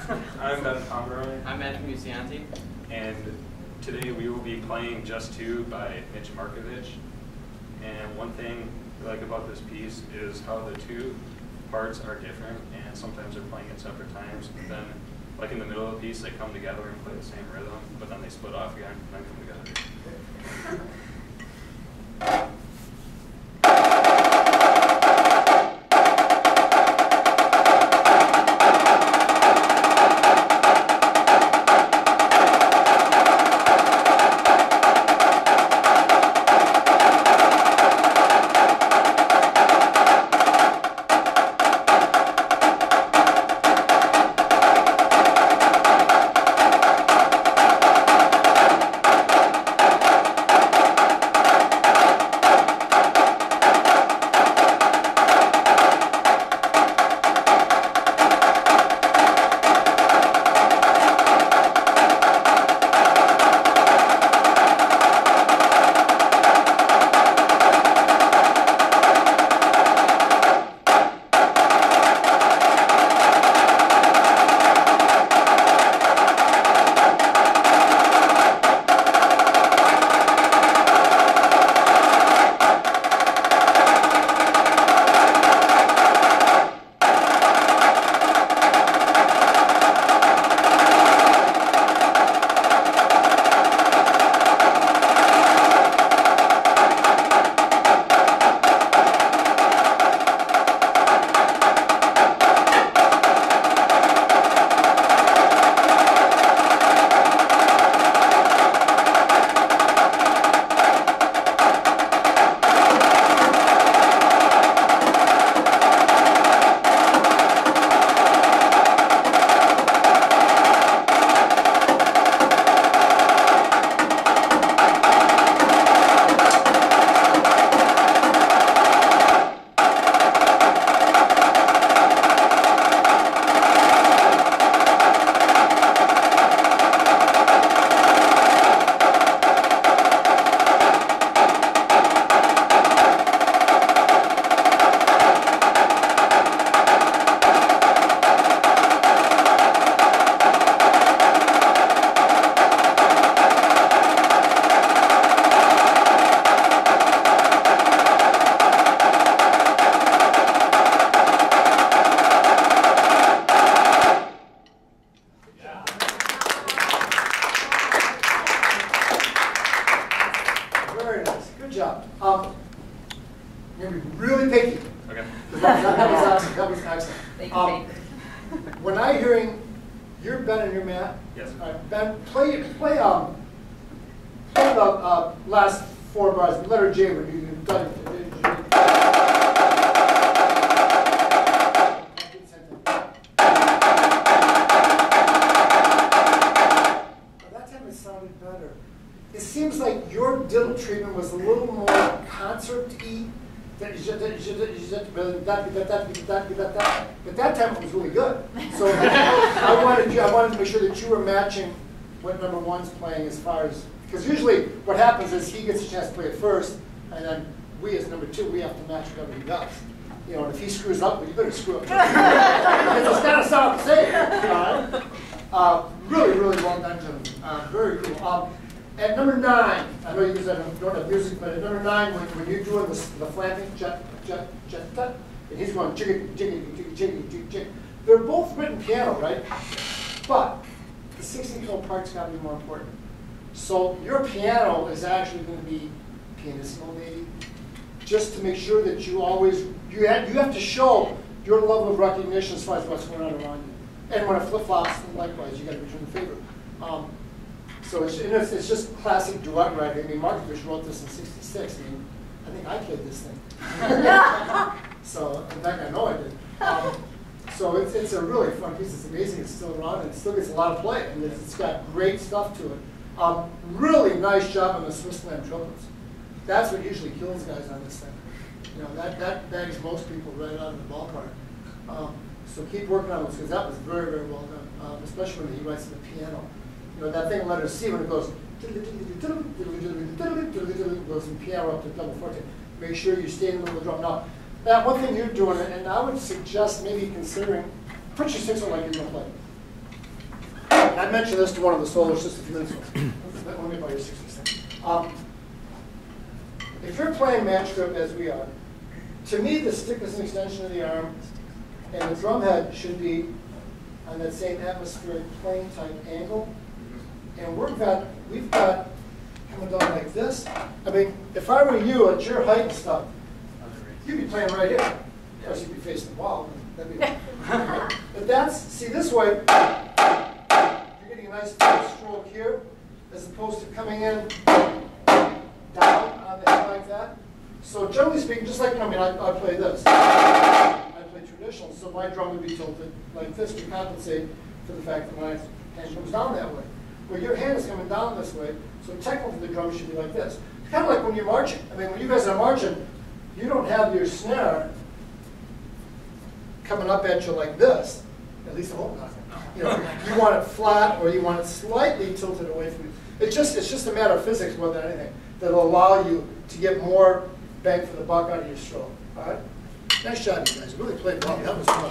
I'm Pomeroy. I'm Muccianti. And today we will be playing Just Two by Mitch Markovich. And one thing I like about this piece is how the two parts are different, and sometimes they're playing at separate times. But then, like in the middle of the piece, they come together and play the same rhythm, but then they split off again and then come together. When I'm hearing your Ben and your Matt, yes. Ben, play the last four bars, the letter J when you done. That time it sounded better. It seems like your diddle treatment was a little more concert-y. But that time it was really good. So I wanted to make sure that you were matching what number one's playing as far as, because usually what happens is he gets a chance to play it first, and then we as number two, we have to match whatever he does. You know, and if he screws up, well, you better screw up. Because it's got to sound the same. Really, really well done, gentlemen. Very cool. At number 9, I know you guys don't have music, but at number 9, when you're doing the flapping, and he's going jiggy, jiggy, jiggy, jiggy, jiggy, jiggy. They're both written piano, right? But the 16-tone part's got to be more important. So your piano is actually going to be pianissimo, maybe, just to make sure that you always, you have to show your level of recognition as far as what's going on around you. And when it flip-flops, likewise, you got to return the favor. So it's just classic duet writing. I mean, Markovich wrote this in '66. I mean, I think I played this thing. So, in fact, I know I did. So it's a really fun piece. It's amazing. It's still around, and it still gets a lot of play. And it's got great stuff to it. Really nice job on the Swiss slam trumpets. That's what usually kills guys on this thing. You know, that bags most people right out of the ballpark. So keep working on those, because that was very, very well done, especially when he writes the piano. You know, that thing in letter C, when it goes, goes in piano up to double forte. Make sure you stay in the middle of the drum. Now, that one thing you're doing, and I would suggest maybe considering, put your 6 on like you're going to play. and I mentioned this to one of the soloists just a few minutes ago. Let me borrow your 60%. If you're playing match grip as we are, to me the stick is an extension of the arm, and the drum head should be on that same atmospheric plane type angle. And we've got coming down like this. I mean, if I were you at your height and stuff, you'd be playing right here. Of course, you'd be facing the wall. That'd be but that's, see, this way, you're getting a nice stroke here, as opposed to coming in down on the head like that. So generally speaking, just like, I mean, I play this. I play traditional, so my drum would be tilted like this to compensate for the fact that my hand comes down that way. Well, your hand is coming down this way, so technically the drum should be like this. It's kind of like when you're marching. I mean, when you guys are marching, you don't have your snare coming up at you like this. At least I hope not. You know, you want it flat or you want it slightly tilted away from you. It's just a matter of physics more than anything that'll allow you to get more bang for the buck out of your stroke. All right? Nice job, you guys. You really played well. That was fun.